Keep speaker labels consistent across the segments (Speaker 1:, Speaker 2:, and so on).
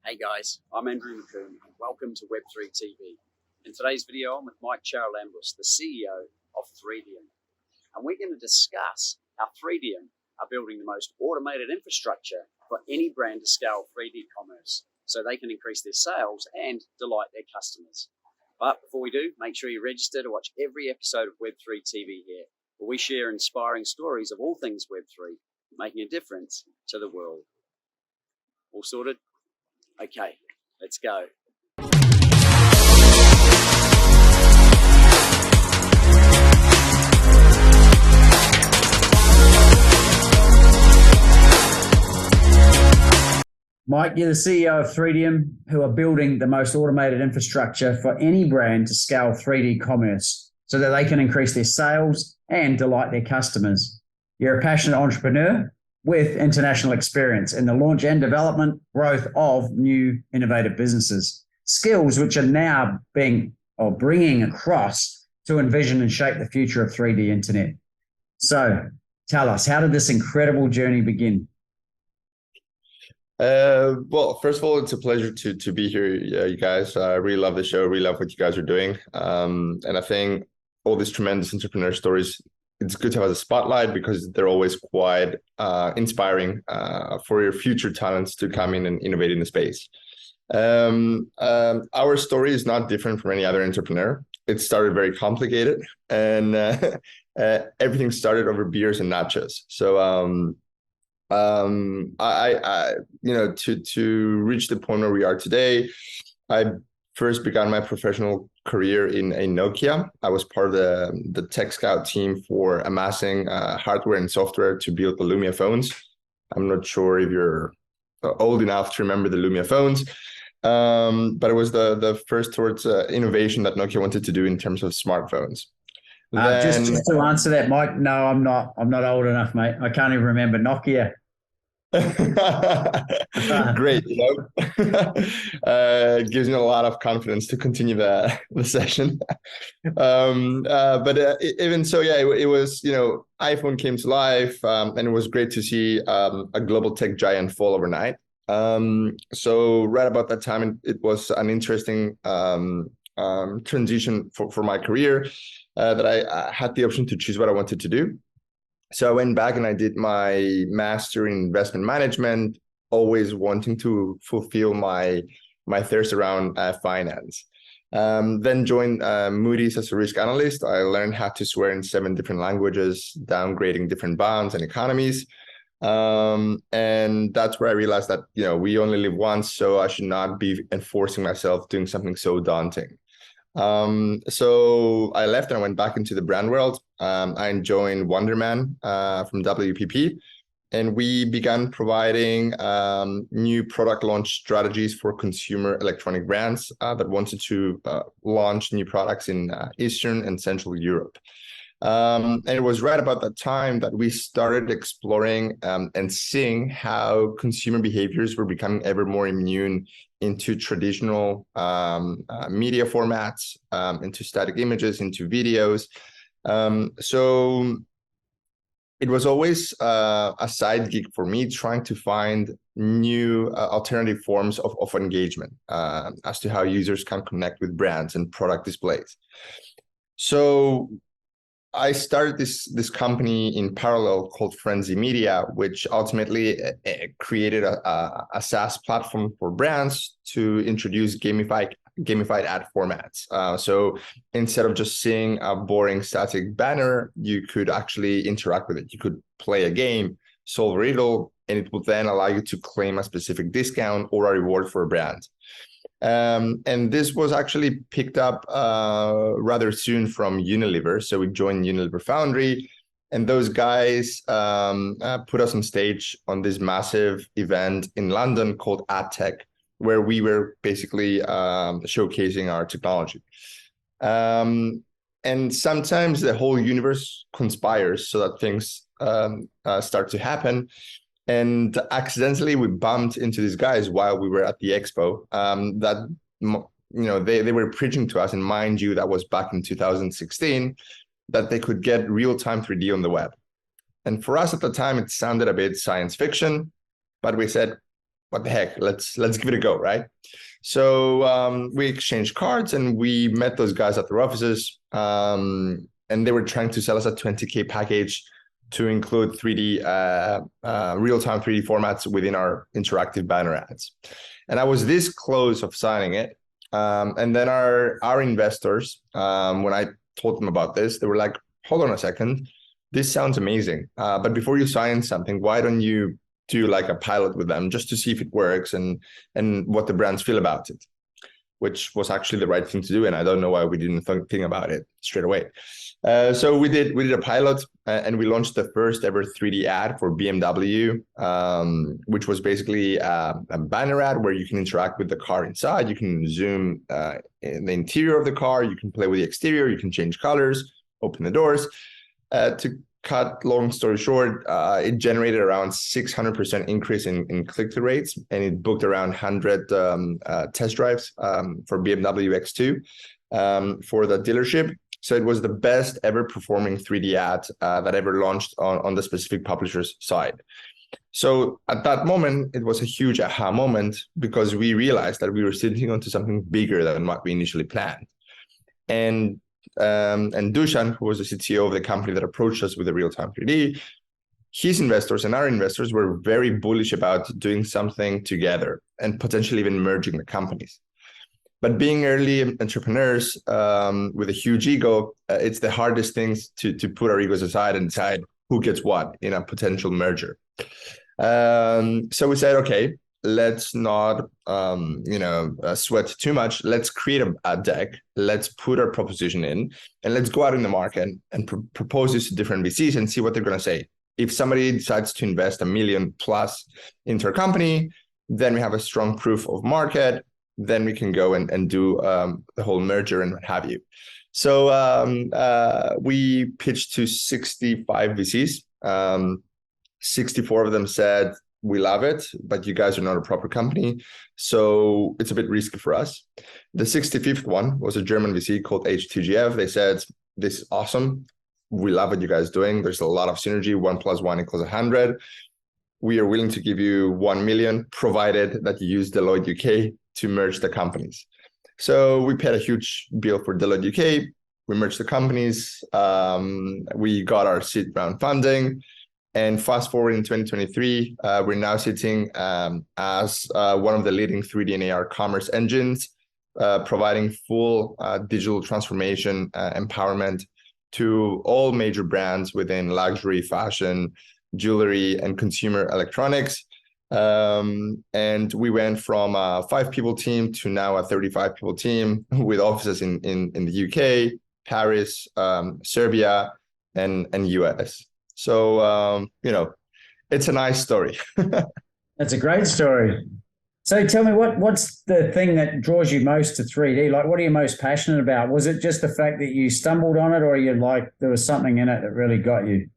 Speaker 1: Hey guys, I'm Andrew McCoon and welcome to Web3 TV. In today's video, I'm with Mike Charalambous, the CEO of Threedium. And we're going to discuss how Threedium are building the most automated infrastructure for any brand to scale 3D commerce so they can increase their sales and delight their customers. But before we do, make sure you register to watch every episode of Web3 TV here, where we share inspiring stories of all things Web3, making a difference to the world. All sorted? Okay, let's go.
Speaker 2: Mike, you're the CEO of Threedium, who are building the most automated infrastructure for any brand to scale 3D commerce so that they can increase their sales and delight their customers. You're a passionate entrepreneur with international experience in the launch and development growth of new innovative businesses, skills which are now bringing across to envision and shape the future of 3D internet. So tell us, how did this incredible journey begin?
Speaker 3: Well, first of all, it's a pleasure to be here, you guys. I really love the show, really love what you guys are doing. And I think all these tremendous entrepreneur stories, it's good to have a spotlight because they're always quite inspiring for your future talents to come in and innovate in the space. Our story is not different from any other entrepreneur. It started very complicated, and everything started over beers and nachos. So to reach the point where we are today, I first began my professional career in Nokia. I was part of the tech scout team for amassing hardware and software to build the Lumia phones. I'm not sure if you're old enough to remember the Lumia phones, but it was the first towards innovation that Nokia wanted to do in terms of smartphones.
Speaker 2: Just to answer that, Mike, no, I'm not old enough, mate. I can't even remember Nokia.
Speaker 3: Great, it gives me a lot of confidence to continue the session. But even so, yeah, it was, iPhone came to life, and it was great to see a global tech giant fall overnight. So right about that time, it was an interesting transition for my career, that I had the option to choose what I wanted to do. So I went back and I did my master in investment management, always wanting to fulfill my thirst around finance. Then joined Moody's as a risk analyst. I learned how to swear in 7 different languages, downgrading different bonds and economies. And that's where I realized that, we only live once, so I should not be enforcing myself doing something so daunting. So I left and I went back into the brand world. I joined Wonderman from WPP, and we began providing new product launch strategies for consumer electronic brands that wanted to launch new products in Eastern and Central Europe. And it was right about that time that we started exploring and seeing how consumer behaviors were becoming ever more immune into traditional media formats, into static images, into videos. So it was always a side gig for me, trying to find new alternative forms of engagement as to how users can connect with brands and product displays. So I started this company in parallel called Frenzy Media, which ultimately created a SaaS platform for brands to introduce gamified ad formats. So instead of just seeing a boring static banner, you could actually interact with it. You could play a game, solve a riddle, and it will then allow you to claim a specific discount or a reward for a brand. And this was actually picked up rather soon from Unilever. So we joined Unilever Foundry, and those guys put us on stage on this massive event in London called AdTech, where we were basically showcasing our technology. And sometimes the whole universe conspires so that things start to happen. And accidentally, we bumped into these guys while we were at the expo. They were preaching to us, and mind you, that was back in 2016, that they could get real-time 3D on the web. And for us at the time, it sounded a bit science fiction, but we said, what the heck, let's give it a go, right? So we exchanged cards and we met those guys at their offices, and they were trying to sell us a 20K package to include 3D, real-time 3D formats within our interactive banner ads. And I was this close of signing it. And then our investors, when I told them about this, they were like, hold on a second, this sounds amazing. But before you sign something, why don't you do like a pilot with them just to see if it works and what the brands feel about it, which was actually the right thing to do. And I don't know why we didn't think about it straight away. So we did a pilot and we launched the first ever 3D ad for BMW, which was basically a banner ad where you can interact with the car inside. You can zoom in the interior of the car. You can play with the exterior. You can change colors, open the doors. To cut long story short, it generated around 600% increase in click-through rates, and it booked around 100 test drives for BMW X2 for the dealership. So it was the best ever performing 3D ad that ever launched on the specific publisher's side. So at that moment, it was a huge aha moment because we realized that we were sitting onto something bigger than what we initially planned. And Dusan, who was the CTO of the company that approached us with the real-time 3D, his investors and our investors were very bullish about doing something together and potentially even merging the companies. But being early entrepreneurs with a huge ego, it's the hardest things to put our egos aside and decide who gets what in a potential merger. So we said, okay, let's not sweat too much. Let's create a deck. Let's put our proposition in, and let's go out in the market and propose this to different VCs and see what they're going to say. If somebody decides to invest $1 million plus into our company, then we have a strong proof of market. Then we can go and do the whole merger and what have you. So we pitched to 65 VCs. 64 of them said, we love it, but you guys are not a proper company, so it's a bit risky for us. The 65th one was a German VC called HTGF. They said, this is awesome. We love what you guys are doing. There's a lot of synergy. 1 + 1 = 100. We are willing to give you 1 million, provided that you use Deloitte UK to merge the companies. So we paid a huge bill for Deloitte UK. We merged the companies. We got our seed round funding. And fast forward in 2023, we're now sitting as one of the leading 3D and AR commerce engines, providing full digital transformation empowerment to all major brands within luxury, fashion, jewelry, and consumer electronics. And we went from a 5-people team to now a 35-people team with offices in the UK, Paris, Serbia, and US. So, it's a nice story.
Speaker 2: That's a great story. So tell me, what's the thing that draws you most to 3D? Like, what are you most passionate about? Was it just the fact that you stumbled on it, or you like there was something in it that really got you?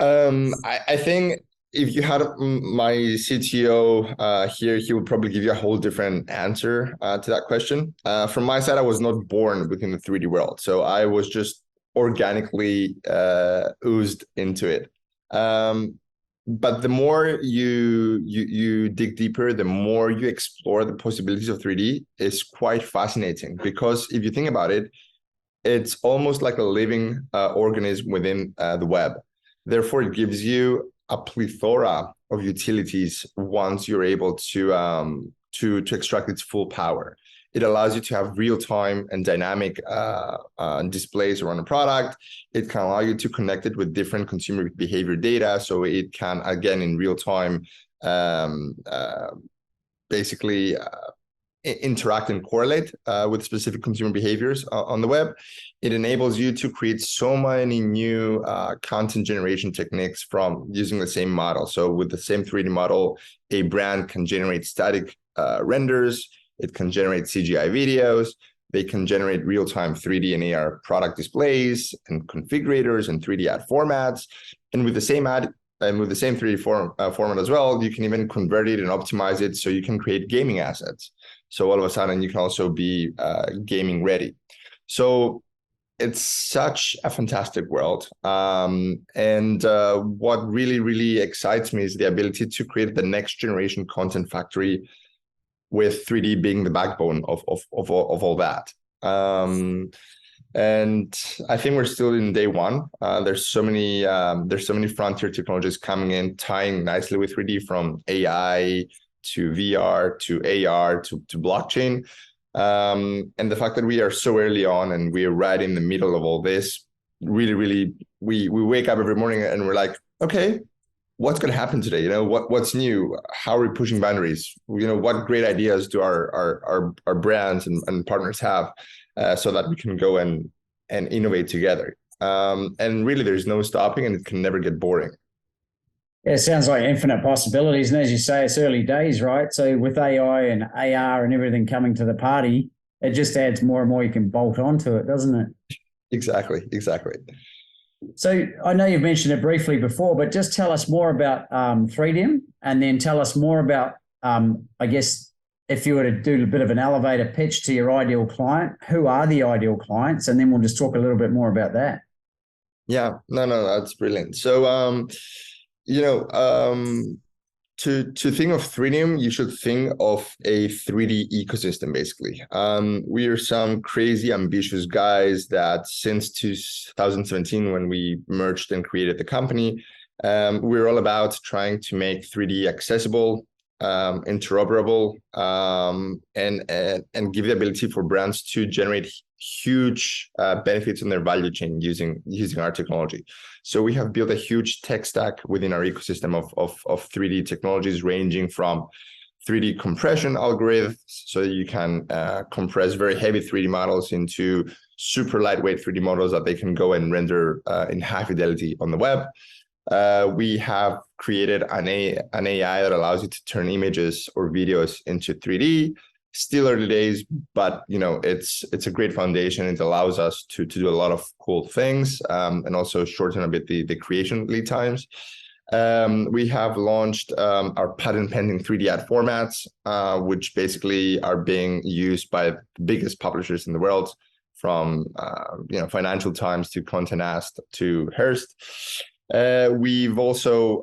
Speaker 3: I think if you had my CTO here, he would probably give you a whole different answer to that question. From my side, I was not born within the 3D world, so I was just organically oozed into it. But the more you dig deeper, the more you explore the possibilities of 3D. Is quite fascinating, because if you think about it, it's almost like a living organism within the web. Therefore, it gives you a plethora of utilities once you're able to extract its full power. It allows you to have real-time and dynamic displays around a product. It can allow you to connect it with different consumer behavior data. So it can, again, in real time, basically interact and correlate with specific consumer behaviors on the web. It enables you to create so many new content generation techniques from using the same model. So with the same 3D model, a brand can generate static renders. It can generate CGI videos. They can generate real-time 3D and AR product displays and configurators and 3D ad formats. And with the same ad and with the same 3D format as well, you can even convert it and optimize it so you can create gaming assets. So all of a sudden, you can also be gaming ready. So it's such a fantastic world. And what really, really excites me is the ability to create the next generation content factory with 3D being the backbone of all that. And I think we're still in day one. There's so many frontier technologies coming in, tying nicely with 3D, from AI to VR to AR to blockchain. And the fact that we are so early on and we are right in the middle of all this, really, we wake up every morning and we're like, okay, what's going to happen today? What's new? How are we pushing boundaries? What great ideas do our brands and partners have, so that we can go and innovate together. And really, there's no stopping, and it can never get boring.
Speaker 2: Yeah, it sounds like infinite possibilities. And as you say, it's early days, right? So with AI and AR and everything coming to the party, it just adds more and more you can bolt onto it, doesn't it?
Speaker 3: Exactly.
Speaker 2: So I know you've mentioned it briefly before, but just tell us more about Threedium, and then tell us more about, I guess, if you were to do a bit of an elevator pitch to your ideal client, who are the ideal clients? And then we'll just talk a little bit more about that.
Speaker 3: Yeah, no, that's brilliant. So, to think of Threedium, you should think of a 3D ecosystem, basically. We are some crazy, ambitious guys that since 2017, when we merged and created the company, we're all about trying to make 3D accessible, interoperable, and give the ability for brands to generate huge benefits in their value chain using our technology. So we have built a huge tech stack within our ecosystem of 3D technologies, ranging from 3D compression algorithms, so that you can compress very heavy 3D models into super lightweight 3D models that they can go and render in high fidelity on the web. We have created an AI that allows you to turn images or videos into 3D. Still early days, but it's a great foundation. It allows us to do a lot of cool things, and also shorten a bit the creation lead times. We have launched our patent pending 3D ad formats, which basically are being used by the biggest publishers in the world, from Financial Times to Condé Nast to Hearst. We've also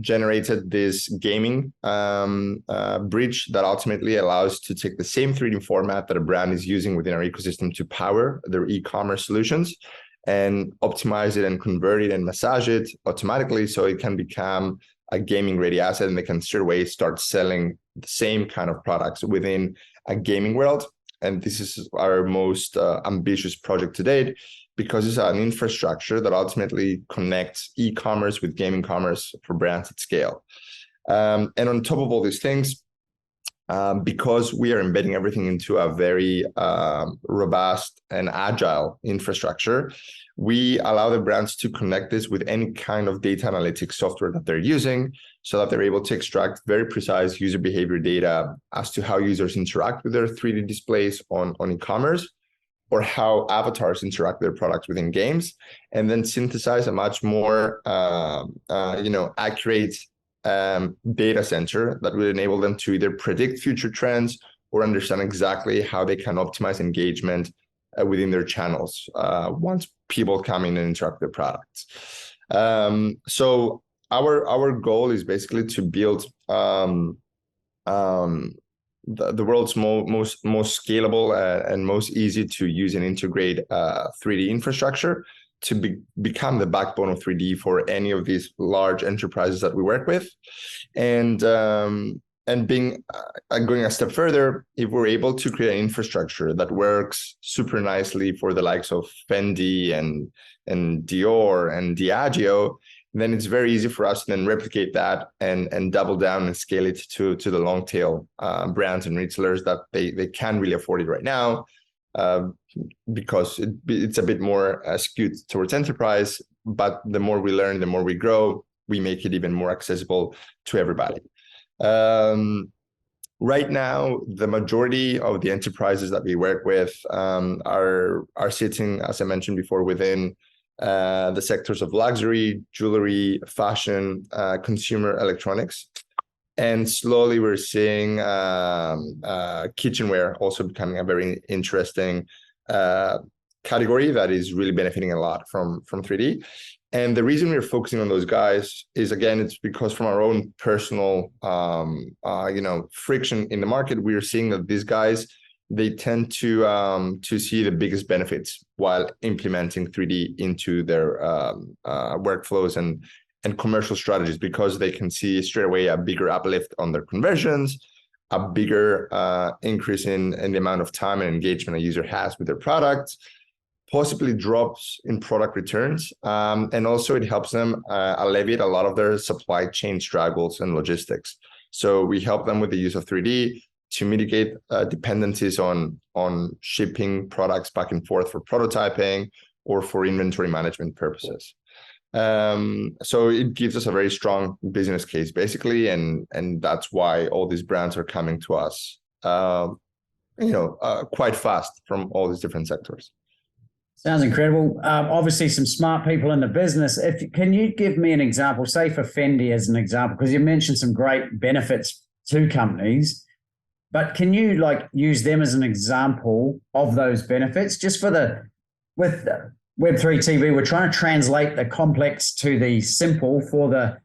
Speaker 3: generated this gaming bridge that ultimately allows to take the same 3D format that a brand is using within our ecosystem to power their e-commerce solutions, and optimize it and convert it and massage it automatically, so it can become a gaming ready asset, and they can straight away start selling the same kind of products within a gaming world. And this is our most ambitious project to date, because it's an infrastructure that ultimately connects e-commerce with gaming commerce for brands at scale. And on top of all these things, because we are embedding everything into a very robust and agile infrastructure, we allow the brands to connect this with any kind of data analytics software that they're using, so that they're able to extract very precise user behavior data as to how users interact with their 3D displays on e-commerce, or how avatars interact with their products within games, and then synthesize a much more accurate data center that will enable them to either predict future trends or understand exactly how they can optimize engagement within their channels once people come in and interact with their products. So our goal is basically to build the world's most scalable and most easy to use and integrate 3D infrastructure to become the backbone of 3D for any of these large enterprises that we work with. And being going a step further, if we're able to create an infrastructure that works super nicely for the likes of Fendi and Dior and Diageo, then it's very easy for us to then replicate that and double down and scale it to the long tail brands and retailers that they can really afford it right now, because it's a bit more skewed towards enterprise. But the more we learn, the more we grow, we make it even more accessible to everybody. Right now, the majority of the enterprises that we work with are sitting, as I mentioned before, within the sectors of luxury, jewelry, fashion, consumer electronics. And slowly we're seeing kitchenware also becoming a very interesting category that is really benefiting a lot from 3D. And the reason we're focusing on those guys is, again, it's because from our own personal, friction in the market, we are seeing that these guys, they tend to see the biggest benefits while implementing 3D into their workflows and commercial strategies, because they can see straight away a bigger uplift on their conversions, a bigger increase in the amount of time and engagement a user has with their product, possibly drops in product returns, and also it helps them alleviate a lot of their supply chain struggles and logistics. So we help them with the use of 3D to mitigate dependencies on shipping products back and forth for prototyping or for inventory management purposes. So it gives us a very strong business case, basically, and that's why all these brands are coming to us, quite fast from all these different sectors.
Speaker 2: Sounds incredible. Obviously, some smart people in the business. Can you give me an example, say for Fendi as an example, because you mentioned some great benefits to companies, but can you use them as an example of those benefits? Just with Web3 TV, we're trying to translate the complex to the simple for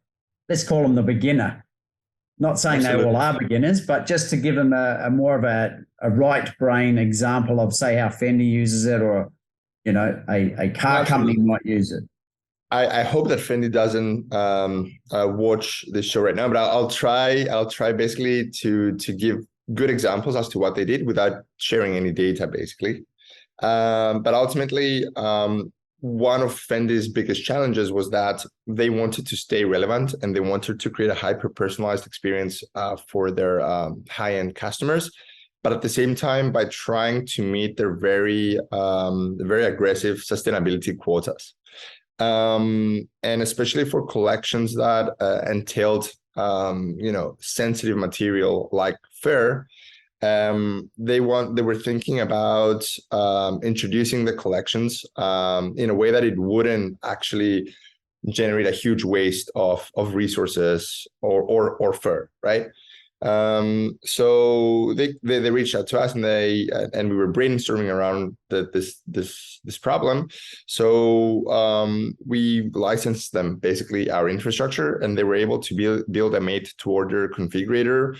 Speaker 2: let's call them the beginner. Not saying Absolutely. They all are beginners, but just to give them a more of a right brain example of, say, how Fendi uses it, or a car company might use it.
Speaker 3: I hope that Fendi doesn't watch this show right now, but I'll try basically to give good examples as to what they did without sharing any data, basically. But ultimately, one of Fendi's biggest challenges was that they wanted to stay relevant, and they wanted to create a hyper-personalized experience for their high-end customers. But at the same time, by trying to meet their very aggressive sustainability quotas, and especially for collections that entailed sensitive material like fur, they were thinking about introducing the collections in a way that it wouldn't actually generate a huge waste of resources or fur, right? So they reached out to us, and we were brainstorming around this problem. So we licensed them basically our infrastructure, and they were able to build a made-to-order configurator,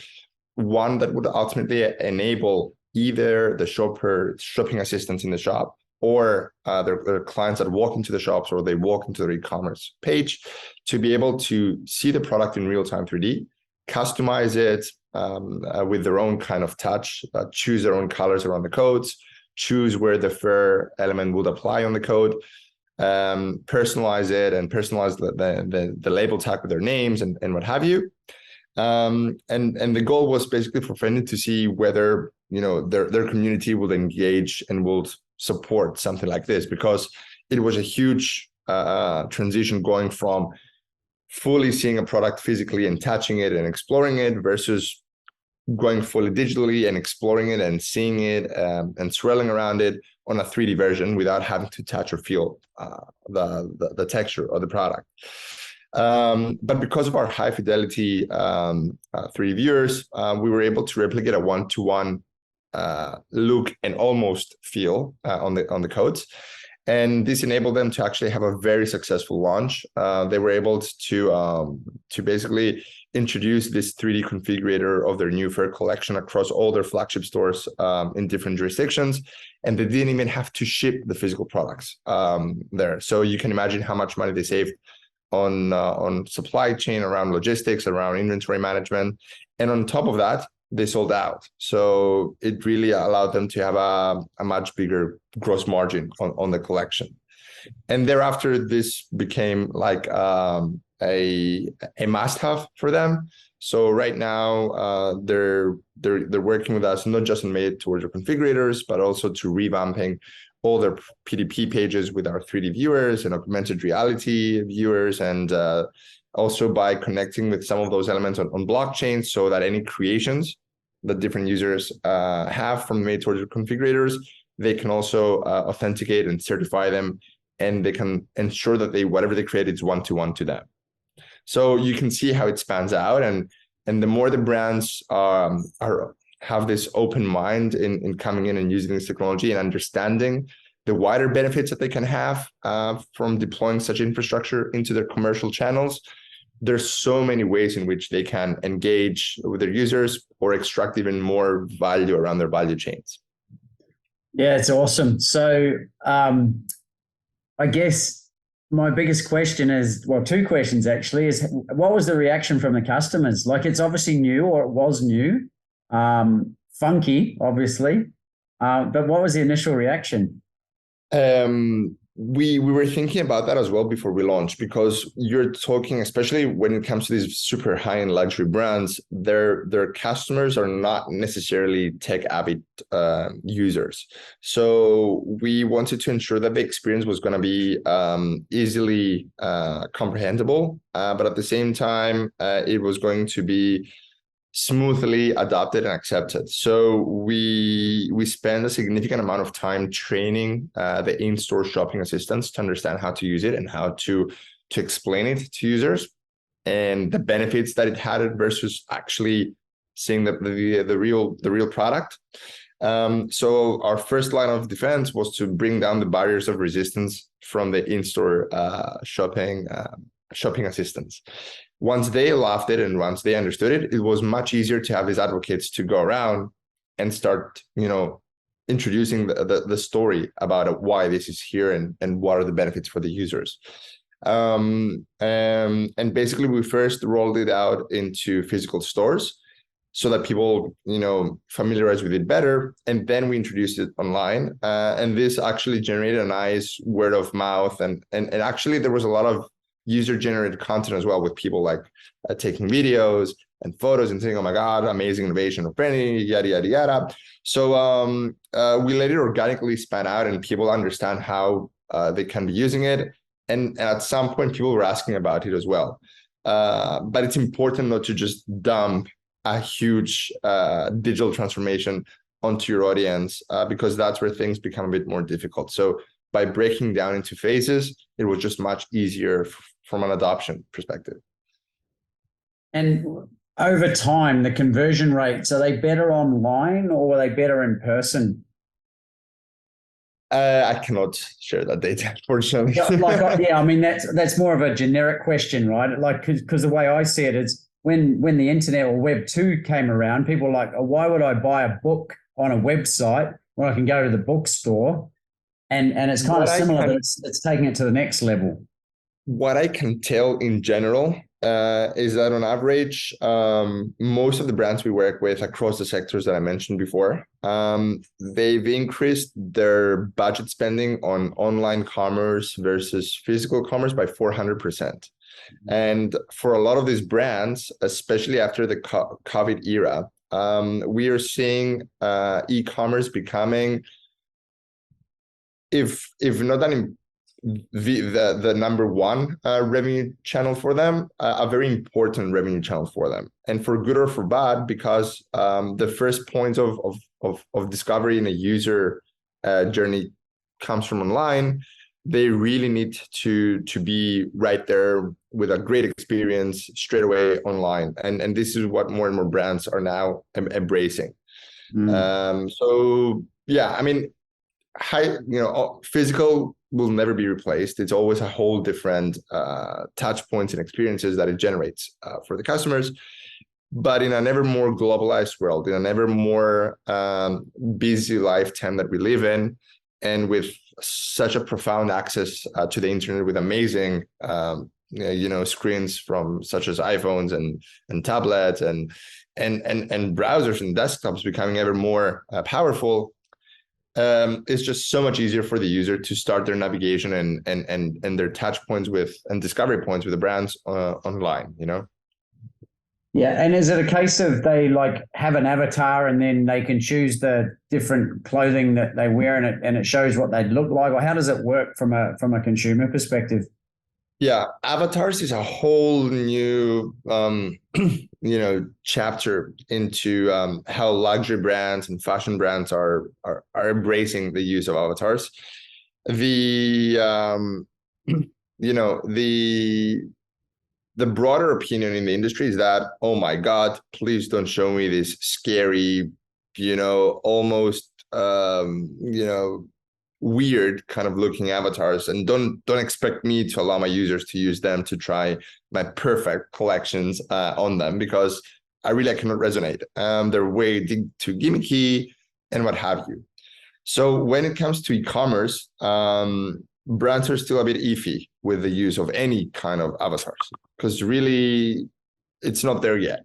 Speaker 3: one that would ultimately enable either the shopping assistants in the shop, or their clients that walk into the shops, or they walk into their e-commerce page, to be able to see the product in real-time 3D, customize it with their own kind of touch, choose their own colors around the codes, choose where the fur element would apply on the code, personalize it, and personalize the label tag with their names and what have you. And the goal was basically for Fendi to see whether their community would engage and would support something like this, because it was a huge transition going from fully seeing a product physically and touching it and exploring it versus going fully digitally and exploring it and seeing it and swirling around it on a 3D version without having to touch or feel the texture of the product. But because of our high fidelity 3D viewers, we were able to replicate a one-to-one look and almost feel on the codes. And this enabled them to actually have a very successful launch. They were able to basically introduce this 3D configurator of their new fur collection across all their flagship stores in different jurisdictions. And they didn't even have to ship the physical products there. So you can imagine how much money they saved on supply chain, around logistics, around inventory management. And on top of that, they sold out. So it really allowed them to have a much bigger gross margin on the collection. And thereafter, this became like a must-have for them. So right now, they're working with us not just on made-to-order configurators, but also to revamping all their PDP pages with our 3D viewers and augmented reality viewers, and also by connecting with some of those elements on blockchain, so that any creations that different users have from made-to-order configurators, they can also authenticate and certify them, and they can ensure that whatever they create is one-to-one to them. So you can see how it spans out, and the more the brands have this open mind in coming in and using this technology and understanding the wider benefits that they can have from deploying such infrastructure into their commercial channels. There's so many ways in which they can engage with their users or extract even more value around their value chains.
Speaker 2: Yeah, it's awesome. So I guess my biggest question is, well, two questions actually, is what was the reaction from the customers? Like, it's obviously new, or it was new, funky, obviously, but what was the initial reaction?
Speaker 3: We were thinking about that as well before we launched, because you're talking, especially when it comes to these super high-end luxury brands, their customers are not necessarily tech-avid users. So we wanted to ensure that the experience was going to be easily comprehensible, but at the same time, it was going to be smoothly adopted and accepted. So we spend a significant amount of time training the in-store shopping assistants to understand how to use it and how to explain it to users and the benefits that it had versus actually seeing the real product. So our first line of defense was to bring down the barriers of resistance from the in-store shopping assistants. Once they loved it and once they understood it, it was much easier to have these advocates to go around and start, introducing the story about why this is here and what are the benefits for the users. And basically, we first rolled it out into physical stores so that people, familiarize with it better. And then we introduced it online. And this actually generated a nice word of mouth. And actually, there was a lot of user-generated content as well, with people like taking videos and photos and saying, "Oh my God, amazing innovation of branding, yada yada yada." So we let it organically span out, and people understand how they can be using it. And at some point, people were asking about it as well. But it's important not to just dump a huge digital transformation onto your audience, because that's where things become a bit more difficult. So by breaking down into phases, it was just much easier from an adoption perspective. And
Speaker 2: over time, the conversion rates, are they better online or are they better in person?
Speaker 3: I cannot share that data, unfortunately.
Speaker 2: I mean, that's more of a generic question, right? Like, because the way I see it is when the internet or Web 2 came around, people were like, "Oh, why would I buy a book on a website when I can go to the bookstore?" And it's kind of similar, that it's taking it to the next level.
Speaker 3: What I can tell in general is that on average, most of the brands we work with across the sectors that I mentioned before, they've increased their budget spending on online commerce versus physical commerce by 400%. And for a lot of these brands, especially after the COVID era, we are seeing e-commerce becoming, if not the number one revenue channel for them, a very important revenue channel for them, and for good or for bad, because the first point of discovery in a user journey comes from online. They really need to be right there with a great experience straight away online, and this is what more and more brands are now embracing. So yeah, I mean, physical will never be replaced. It's always a whole different touch points and experiences that it generates for the customers. But in an ever more globalized world, in an ever more busy lifetime that we live in, and with such a profound access to the internet, with amazing screens from such as iPhones and tablets and browsers and desktops becoming ever more powerful, it's just so much easier for the user to start their navigation and their touch points with and discovery points with the brands online,
Speaker 2: Yeah, and is it a case of they like have an avatar and then they can choose the different clothing that they wear and it shows what they look like, or how does it work from a consumer perspective?
Speaker 3: Yeah, avatars is a whole new chapter into how luxury brands and fashion brands are embracing the use of avatars. The broader opinion in the industry is that, oh my God, please don't show me this scary, almost weird kind of looking avatars, and don't expect me to allow my users to use them to try my perfect collections on them, because I cannot resonate. They're way too gimmicky and what have you. So when it comes to e-commerce, brands are still a bit iffy with the use of any kind of avatars, because really it's not there yet.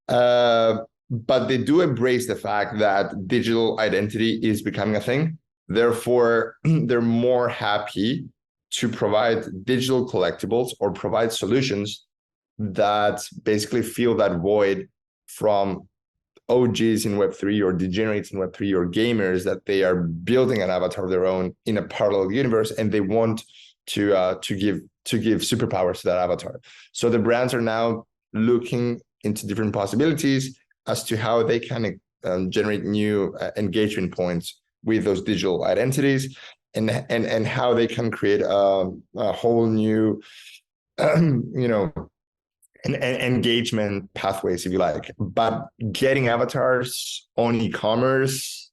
Speaker 3: But they do embrace the fact that digital identity is becoming a thing. Therefore, they're more happy to provide digital collectibles or provide solutions that basically fill that void from OGs in Web3 or degenerates in Web3 or gamers, that they are building an avatar of their own in a parallel universe, and they want to give superpowers to that avatar. So the brands are now looking into different possibilities as to how they can generate new engagement points with those digital identities, and how they can create a whole new engagement pathways, if you like. But getting avatars on e-commerce,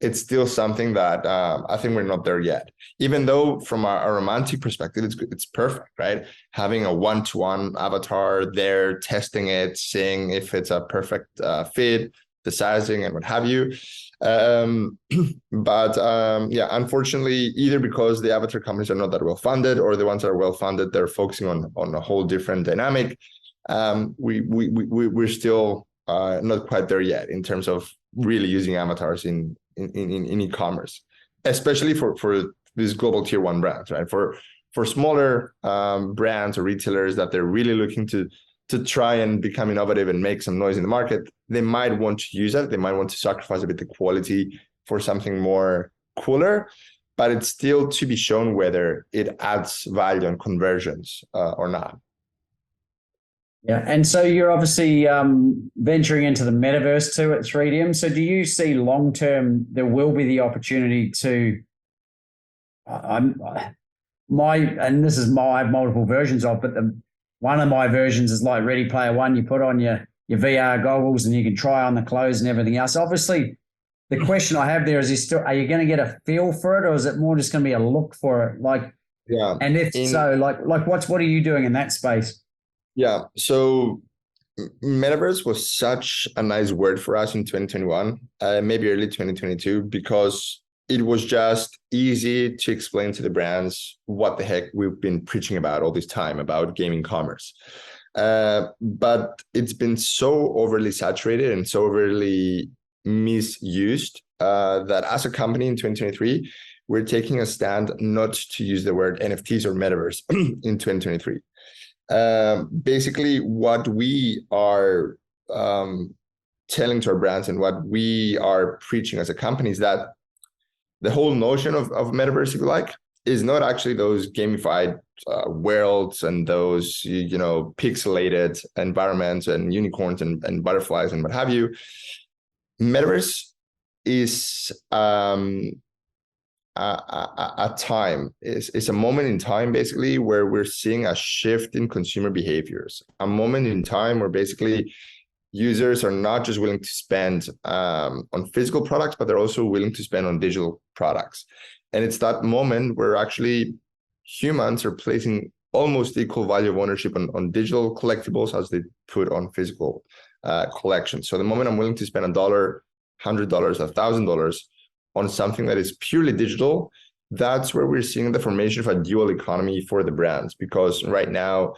Speaker 3: it's still something that I think we're not there yet. Even though from a romantic perspective, it's perfect, right? Having a one-to-one avatar there, testing it, seeing if it's a perfect fit, the sizing and what have you. But unfortunately, either because the avatar companies are not that well funded, or the ones that are well funded, they're focusing on a whole different dynamic. We're still not quite there yet in terms of really using avatars in e-commerce, especially for these global tier one brands, right? For smaller brands or retailers that they're really looking to try and become innovative and make some noise in the market, they might want to use it. They might want to sacrifice a bit the quality for something more cooler, but it's still to be shown whether it adds value on conversions or not.
Speaker 2: Yeah, and so you're obviously venturing into the metaverse too at Threedium. So do you see long term there will be the opportunity to? I have multiple versions of, but one of my versions is like Ready Player One. You put on your VR goggles and you can try on the clothes and everything else. Obviously, the question I have there is are you going to get a feel for it, or is it more just going to be a look for it? Like, yeah. And if so, what are you doing in that space?
Speaker 3: Yeah. So metaverse was such a nice word for us in 2021, maybe early 2022, because it was just easy to explain to the brands what the heck we've been preaching about all this time about gaming commerce. But it's been so overly saturated and so overly misused that as a company in 2023, we're taking a stand not to use the word NFTs or metaverse in 2023. Basically, what we are telling to our brands and what we are preaching as a company is that the whole notion of metaverse, if you like, is not actually those gamified worlds and those pixelated environments and unicorns and butterflies and what have you. Metaverse is a time, is a moment in time basically where we're seeing a shift in consumer behaviors, a moment in time where basically users are not just willing to spend on physical products, but they're also willing to spend on digital products. And it's that moment where actually humans are placing almost equal value of ownership on digital collectibles as they put on physical collections. So the moment I'm willing to spend $100, $1,000 on something that is purely digital, that's where we're seeing the formation of a dual economy for the brands, because right now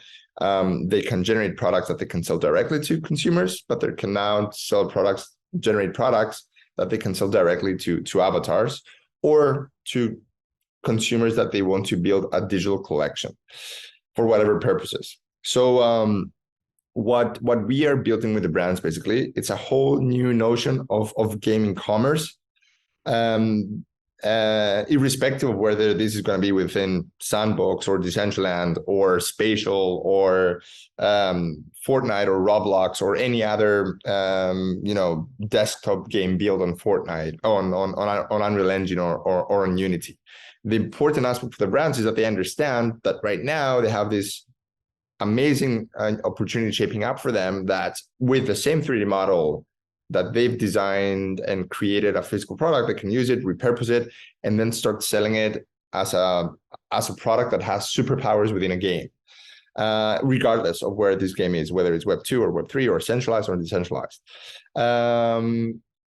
Speaker 3: they can generate products that they can sell directly to consumers, but they can now generate products that they can sell directly to avatars or to consumers that they want to build a digital collection for whatever purposes. So what we are building with the brands, basically, it's a whole new notion of gaming commerce. Irrespective of whether this is going to be within Sandbox or Decentraland or Spatial or Fortnite or Roblox or any other desktop game built on Fortnite on Unreal Engine or on Unity. The important aspect for the brands is that they understand that right now they have this amazing opportunity shaping up for them, that with the same 3D model that they've designed and created a physical product. They can use it, repurpose it, and then start selling it as a product that has superpowers within a game, regardless of where this game is, whether it's Web 2 or Web 3 or centralized or decentralized.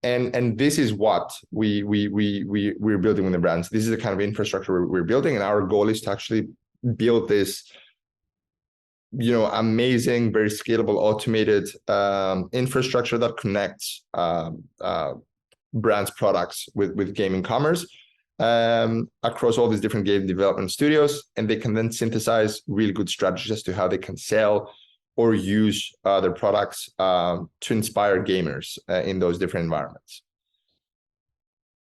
Speaker 3: And this is what we're building with the brands. This is the kind of infrastructure we're building, and our goal is to actually build this, amazing, very scalable, automated infrastructure that connects brands' products with gaming commerce across all these different game development studios, and they can then synthesize really good strategies as to how they can sell or use their products to inspire gamers in those different environments.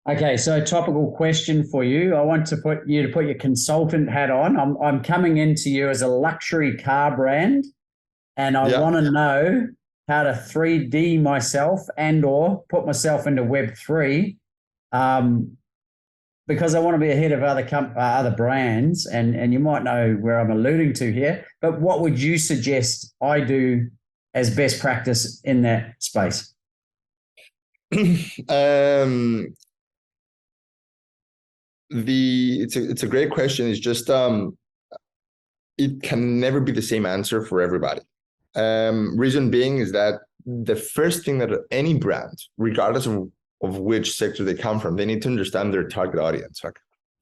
Speaker 2: Okay, so topical question for you. I want to put your consultant hat on. I'm coming into you as a luxury car brand, and I want to know how to 3D myself and or put myself into Web3, because I want to be ahead of other brands, and you might know where I'm alluding to here. But what would you suggest I do as best practice in that space?
Speaker 3: It's a great question. It's just it can never be the same answer for everybody. Reason being is that the first thing that any brand, regardless of which sector they come from, they need to understand their target audience. Like,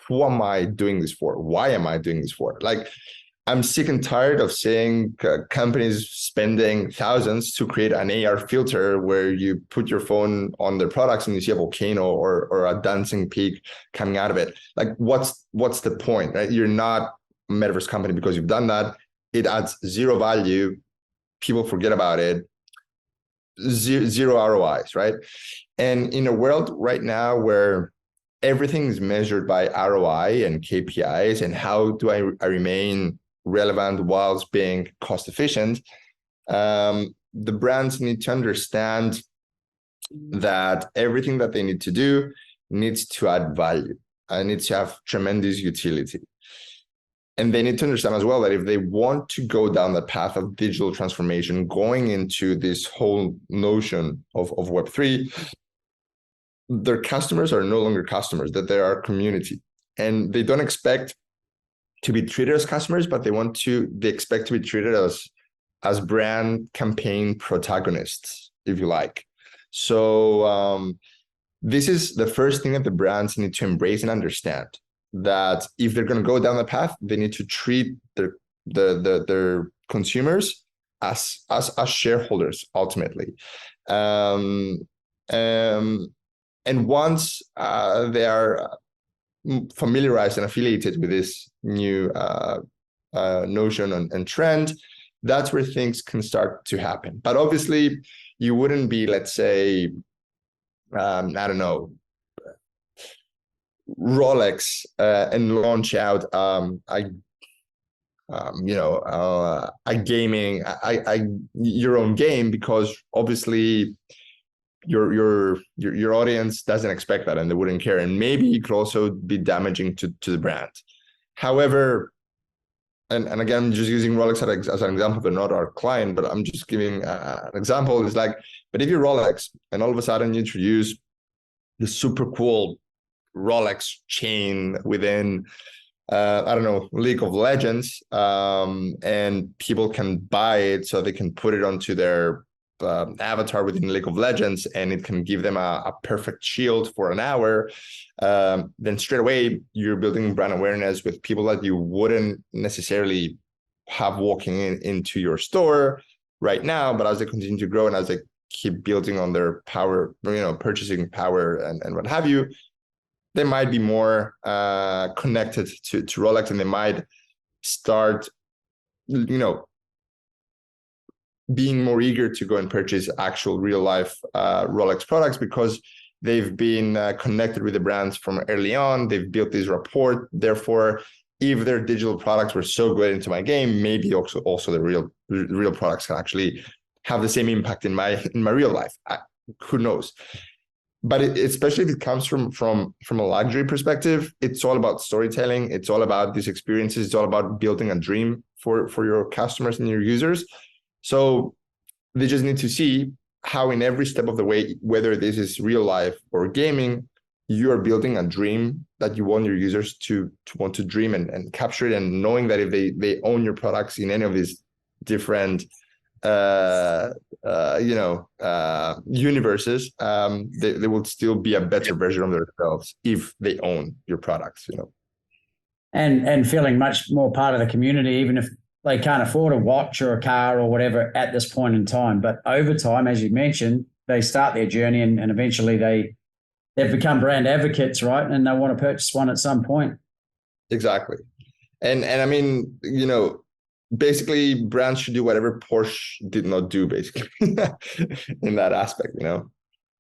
Speaker 3: who am I doing this for? Why am I doing this for? Like, I'm sick and tired of seeing companies spending thousands to create an AR filter where you put your phone on their products and you see a volcano or a dancing pig coming out of it. Like, what's the point, right? You're not a metaverse company because you've done that. It adds zero value. People forget about it. Zero ROIs, right? And in a world right now where everything is measured by ROI and KPIs and how do I remain relevant whilst being cost efficient, the brands need to understand that everything that they need to do needs to add value and needs to have tremendous utility. And they need to understand as well that if they want to go down the path of digital transformation, going into this whole notion of Web3, their customers are no longer customers, that they are community. And they don't expect to be treated as customers, but they expect to be treated as brand campaign protagonists, if you like. So this is the first thing that the brands need to embrace and understand, that if they're going to go down the path, they need to treat their consumers as shareholders ultimately. And once they are familiarized and affiliated with this new notion and trend, that's where things can start to happen. But obviously, you wouldn't be, let's say, I don't know, Rolex and launch out your own game, because obviously your audience doesn't expect that and they wouldn't care, and maybe it could also be damaging to the brand. However, and again, I'm just using Rolex as an example. They're not our client, but I'm just giving an example. It's like, but if you're Rolex and all of a sudden you introduce the super cool Rolex chain within, I don't know, League of Legends, and people can buy it so they can put it onto their avatar within League of Legends, and it can give them a perfect shield for an hour, then straight away you're building brand awareness with people that you wouldn't necessarily have walking into your store right now, but as they continue to grow and as they keep building on their power, purchasing power and what have you, they might be more connected to Rolex, and they might start, being more eager to go and purchase actual real life Rolex products, because they've been connected with the brands from early on. They've built this rapport. Therefore, if their digital products were so good into my game, maybe also the real products can actually have the same impact in my real life. Who knows? But especially if it comes from a luxury perspective, it's all about storytelling. It's all about these experiences. It's all about building a dream for your customers and your users. So they just need to see how in every step of the way, whether this is real life or gaming, you are building a dream that you want your users to want to dream and capture it, and knowing that if they own your products in any of these different universes, they will still be a better version of themselves if they own your products,
Speaker 2: And feeling much more part of the community, even if they can't afford a watch or a car or whatever at this point in time. But over time, as you mentioned, they start their journey and eventually they've become brand advocates, right? And they want to purchase one at some point.
Speaker 3: Exactly. And I mean, basically brands should do whatever Porsche did not do, basically, in that aspect,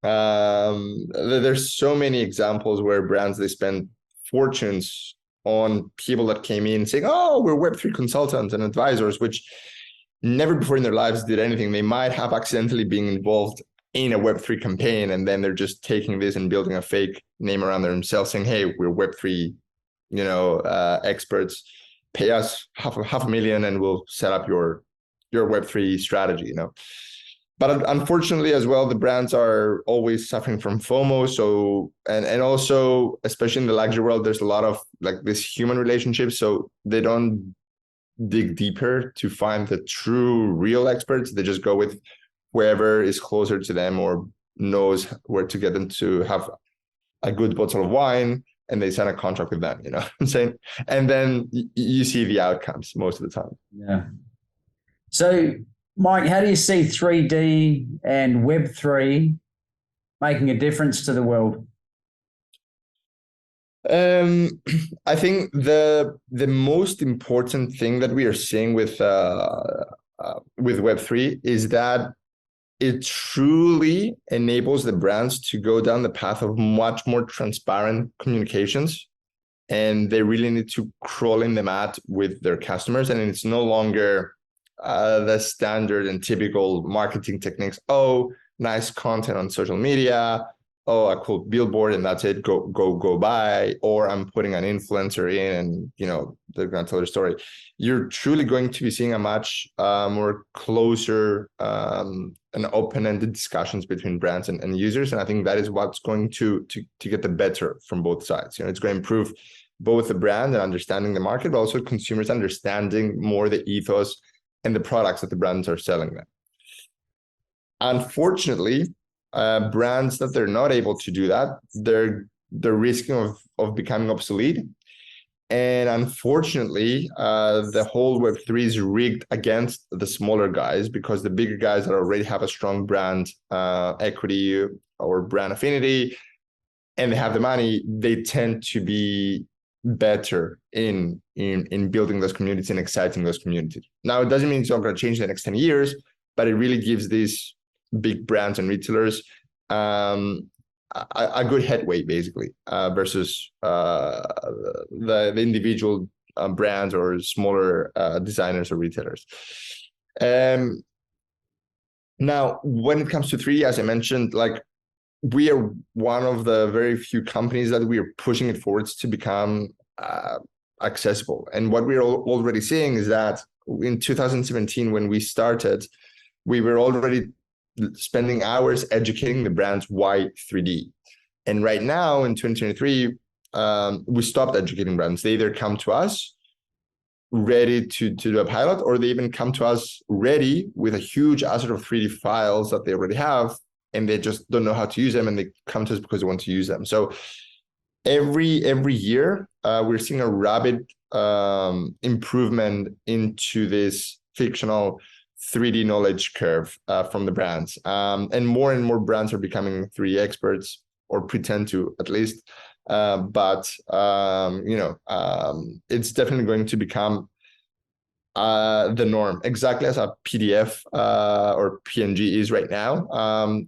Speaker 3: There's so many examples where brands, they spend fortunes on people that came in saying, oh, we're Web3 consultants and advisors, which never before in their lives did anything. They might have accidentally been involved in a Web3 campaign, and then they're just taking this and building a fake name around themselves saying, hey, we're Web3, experts, pay us half a million and we'll set up your Web3 strategy, But unfortunately as well, the brands are always suffering from FOMO. So, and also, especially in the luxury world, there's a lot of like this human relationships. So they don't dig deeper to find the true real experts. They just go with whoever is closer to them or knows where to get them to have a good bottle of wine, and they sign a contract with them, what I'm saying? And then you see the outcomes most of the time.
Speaker 2: Yeah. So, Mike, how do you see 3D and Web3 making a difference to the world?
Speaker 3: I think the most important thing that we are seeing with Web3 is that it truly enables the brands to go down the path of much more transparent communications, and they really need to crawl in the mat with their customers. And it's no longer the standard and typical marketing techniques. Oh, nice content on social media. Oh, a cool billboard, and that's it. Go buy. Or I'm putting an influencer in, and they're going to tell their story. You're truly going to be seeing a much more closer and open-ended discussions between brands and users. And I think that is what's going to get the better from both sides. It's going to improve both the brand and understanding the market, but also consumers understanding more the ethos and the products that the brands are selling them. Unfortunately, brands that they're not able to do that, they're risking of becoming obsolete. And unfortunately, the whole Web3 is rigged against the smaller guys, because the bigger guys that already have a strong brand equity or brand affinity, and they have the money, they tend to be better in building those communities and exciting those communities. Now, it doesn't mean it's not going to change in the next 10 years, but it really gives these big brands and retailers a good headway, basically, versus the individual brands or smaller designers or retailers. Now, when it comes to 3D, as I mentioned, like, we are one of the very few companies that we are pushing it forwards to become accessible. And what we're already seeing is that in 2017, when we started, we were already spending hours educating the brands why 3D. And right now in 2023, we stopped educating brands. They either come to us ready to do a pilot, or they even come to us ready with a huge asset of 3D files that they already have, and they just don't know how to use them, and they come to us because they want to use them. So every year, we're seeing a rapid improvement into this fictional 3D knowledge curve from the brands. And more brands are becoming 3D experts, or pretend to, at least. But it's definitely going to become the norm, exactly as a PDF or PNG is right now.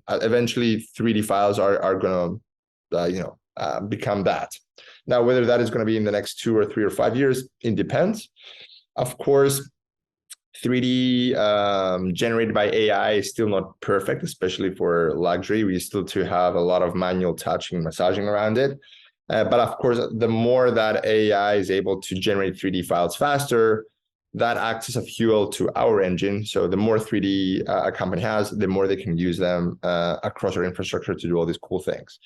Speaker 3: Eventually, 3D files are going to become that. Now, whether that is going to be in the next 2 or 3 or 5 years, it depends. Of course, 3D generated by AI is still not perfect, especially for luxury. We still have a lot of manual touching and massaging around it. But of course, the more that AI is able to generate 3D files faster, that acts as a fuel to our engine. So the more 3D a company has, the more they can use them across our infrastructure to do all these cool things.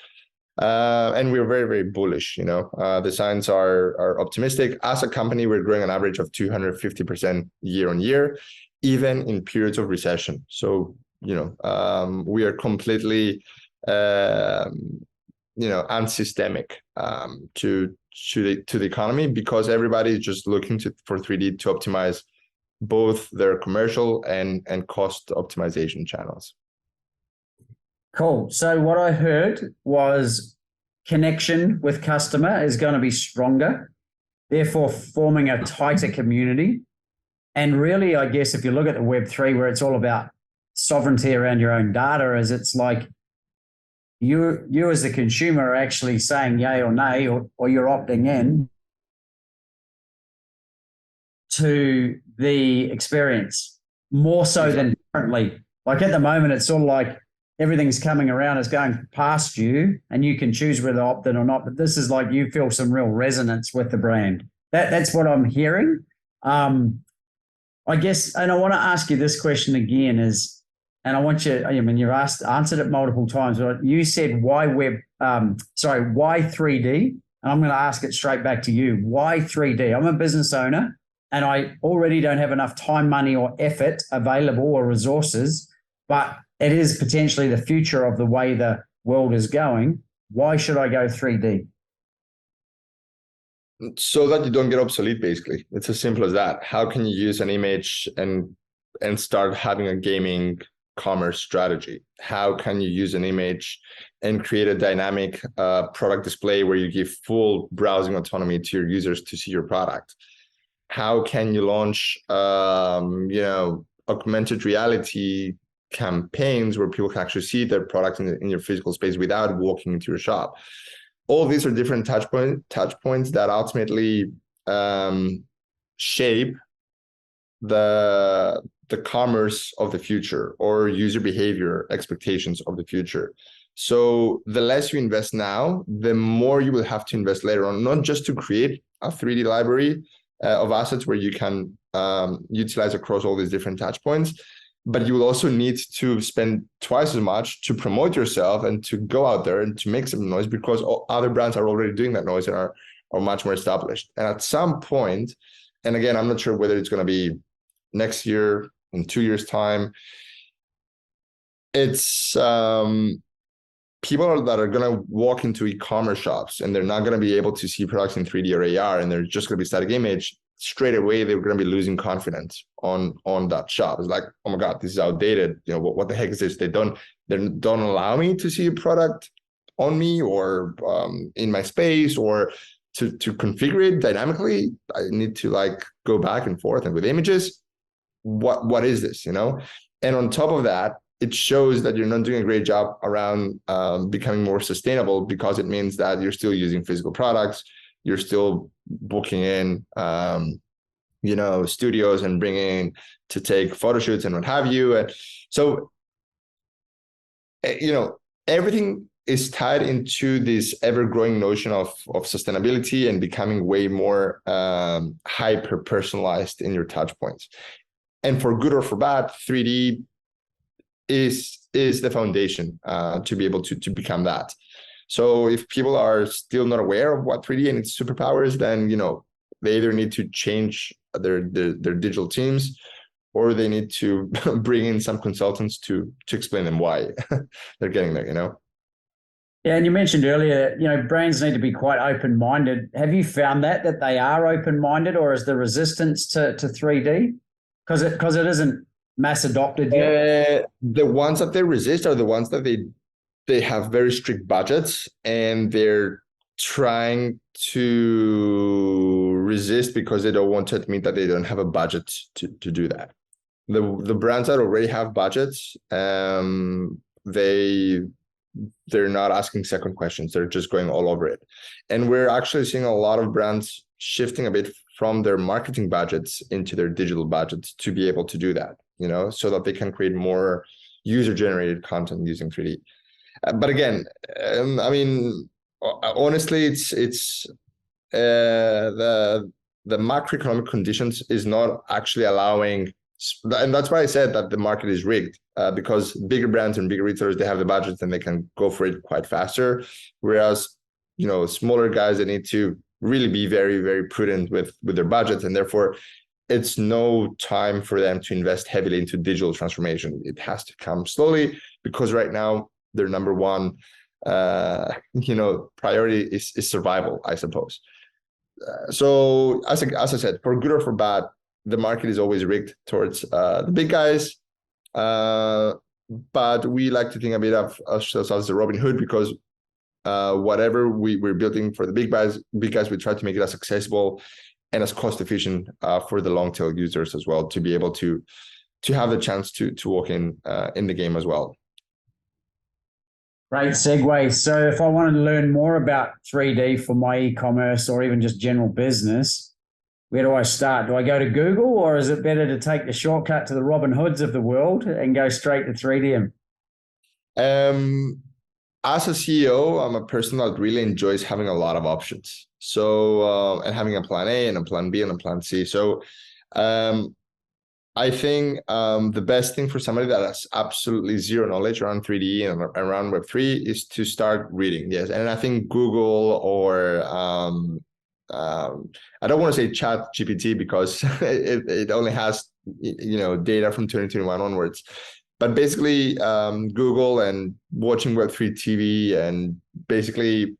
Speaker 3: And we're very, very bullish. The signs are optimistic. As a company, we're growing an average of 250% year on year, even in periods of recession. So, we are completely, unsystemic to the economy, because everybody is just looking for 3D to optimize both their commercial and cost optimization channels.
Speaker 2: Cool. So what I heard was connection with customer is going to be stronger, therefore forming a tighter community. And really, I guess if you look at the Web3, where it's all about sovereignty around your own data, is it's like you as the consumer are actually saying yay or nay, or you're opting in to the experience more so than currently. Like at the moment, it's sort of like everything's coming around, it's going past you, and you can choose whether to opt in or not. But this is like you feel some real resonance with the brand. That's what I'm hearing. I guess, and I want to ask you this question again is, and I want you, you've answered it multiple times, but you said why 3D? And I'm going to ask it straight back to you. Why 3D? I'm a business owner and I already don't have enough time, money, or effort available or resources, but it is potentially the future of the way the world is going. Why should I go 3D?
Speaker 3: So that you don't get obsolete, basically. It's as simple as that. How can you use an image and start having a gaming commerce strategy? How can you use an image and create a dynamic product display where you give full browsing autonomy to your users to see your product? How can you launch, augmented reality campaigns where people can actually see their product in your physical space without walking into your shop? All these are different touch points that ultimately shape the commerce of the future, or user behavior expectations of the future. So the less you invest now, the more you will have to invest later on, not just to create a 3D library of assets where you can utilize across all these different touch points, but you will also need to spend twice as much to promote yourself and to go out there and to make some noise, because other brands are already doing that noise and are much more established. And at some point, and again, I'm not sure whether it's going to be next year, in 2 years' time, it's people that are going to walk into e-commerce shops and they're not going to be able to see products in 3D or AR, and they're just going to be static image. Straight away, they're going to be losing confidence on that shop. It's like, oh my God, this is outdated. What the heck is this? They don't allow me to see a product on me or in my space, or to configure it dynamically. I need to go back and forth. And with images, what is this? And on top of that, it shows that you're not doing a great job around becoming more sustainable, because it means that you're still using physical products. You're still booking in, studios and bringing to take photo shoots and what have you. And so, everything is tied into this ever-growing notion of sustainability and becoming way more hyper-personalized in your touch points. And for good or for bad, 3D is the foundation to be able to become that. So if people are still not aware of what 3D and its superpowers, then they either need to change their digital teams, or they need to bring in some consultants to explain them why they're getting there.
Speaker 2: Yeah, and you mentioned earlier that brands need to be quite open-minded. Have you found that they are open-minded, or is the resistance to 3D because it isn't mass adopted yet?
Speaker 3: The ones that they resist are the ones that they have very strict budgets, and they're trying to resist because they don't want to admit that they don't have a budget to do that. The brands that already have budgets, they're not asking second questions. They're just going all over it. And we're actually seeing a lot of brands shifting a bit from their marketing budgets into their digital budgets to be able to do that, so that they can create more user-generated content using 3D. But again, honestly, it's the the macroeconomic conditions is not actually allowing, and that's why I said that the market is rigged, because bigger brands and bigger retailers, they have the budgets and they can go for it quite faster. Whereas, smaller guys, they need to really be very, very prudent with their budgets, and therefore it's no time for them to invest heavily into digital transformation. It has to come slowly, because right now their number one priority is survival, I suppose. So as I said, for good or for bad, the market is always rigged towards the big guys. But we like to think a bit of ourselves as the Robin Hood, because whatever we're building for the big guys, we try to make it as accessible and as cost efficient for the long tail users as well, to be able to have the chance to walk in the game as well.
Speaker 2: Great segue. So if I wanted to learn more about 3D for my e-commerce or even just general business, where do I start? Do I go to Google, or is it better to take the shortcut to the Robin Hoods of the world and go straight to Threedium?
Speaker 3: As a CEO, I'm a person that really enjoys having a lot of options. So, and having a plan A and a plan B and a plan C. So, I think the best thing for somebody that has absolutely zero knowledge around 3D and around Web3 is to start reading. Yes, and I think Google or I don't want to say Chat GPT, because it only has data from 2021 onwards. But basically, Google and watching Web3 TV and basically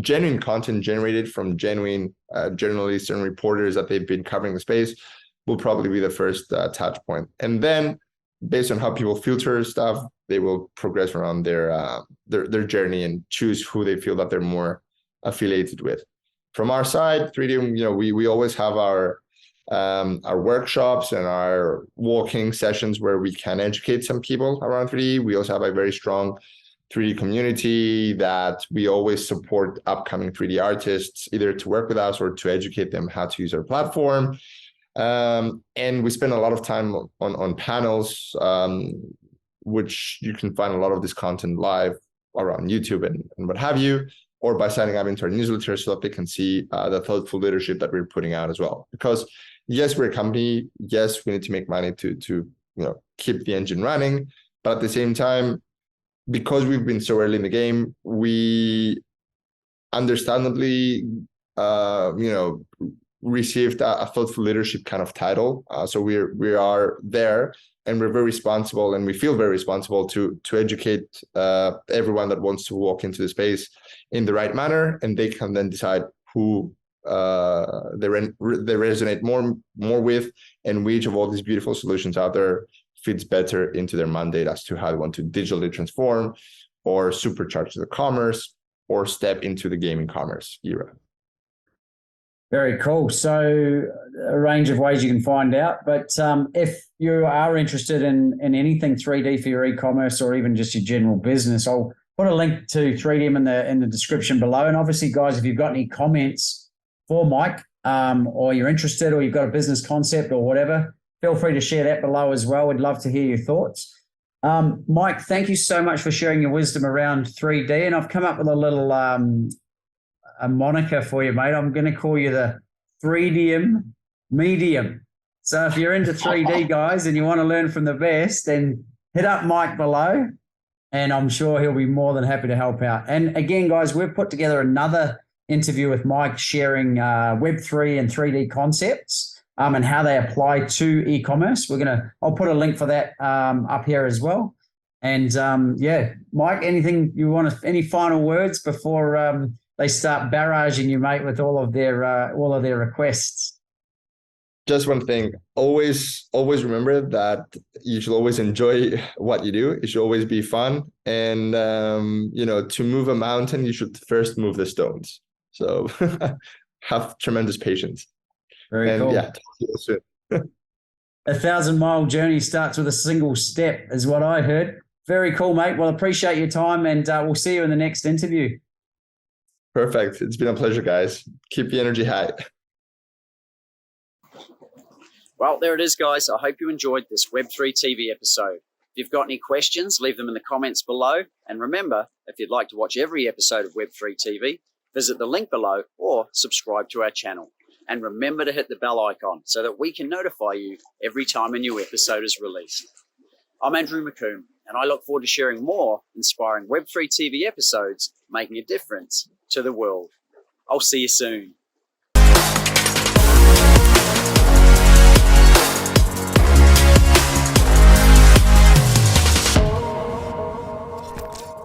Speaker 3: genuine content generated from genuine journalists and reporters that they've been covering the space will probably be the first touch point. And then based on how people filter stuff, they will progress around their journey and choose who they feel that they're more affiliated with. From our side, Threedium, we always have our workshops and our walking sessions where we can educate some people around 3D. We also have a very strong 3D community that we always support upcoming 3D artists, either to work with us or to educate them how to use our platform. And we spend a lot of time on panels, which you can find a lot of this content live around YouTube and what have you, or by signing up into our newsletter so that they can see the thoughtful leadership that we're putting out as well. Because yes, we're a company. Yes, we need to make money to keep the engine running. But at the same time, because we've been so early in the game, we understandably, received a thoughtful leadership kind of title. So we are there, and we're very responsible, and we feel very responsible to educate everyone that wants to walk into the space in the right manner, and they can then decide who they resonate more with, and which of all these beautiful solutions out there fits better into their mandate as to how they want to digitally transform or supercharge the commerce or step into the gaming commerce era.
Speaker 2: Very cool. So a range of ways you can find out. But if you are interested in anything 3D for your e-commerce or even just your general business, I'll put a link to Threedium in the description below. And obviously, guys, if you've got any comments for Mike, or you're interested, or you've got a business concept or whatever, feel free to share that below as well. We'd love to hear your thoughts. Mike, thank you so much for sharing your wisdom around 3D. And I've come up with a little a moniker for you, mate. I'm going to call you the Threedium medium. So if you're into 3D, guys, and you want to learn from the best, then hit up Mike below, and I'm sure he'll be more than happy to help out. And again, guys, we've put together another interview with Mike sharing Web3 and 3D concepts and how they apply to e-commerce. I'll put a link for that up here as well. And Mike, any final words before they start barraging you, mate, with all of their requests?
Speaker 3: Just one thing, always remember that you should always enjoy what you do. It should always be fun. And, to move a mountain, you should first move the stones. So have tremendous patience.
Speaker 2: Very cool.
Speaker 3: Yeah, talk to you soon.
Speaker 2: 1,000-mile journey starts with a single step, is what I heard. Very cool, mate. Well, appreciate your time, and we'll see you in the next interview.
Speaker 3: Perfect. It's been a pleasure, guys. Keep the energy high.
Speaker 1: Well, there it is, guys. I hope you enjoyed this Web3 TV episode. If you've got any questions, leave them in the comments below. And remember, if you'd like to watch every episode of Web3 TV, visit the link below or subscribe to our channel. And remember to hit the bell icon so that we can notify you every time a new episode is released. I'm Andrew McComb, and I look forward to sharing more inspiring Web3 TV episodes making a difference to the world. I'll see you soon.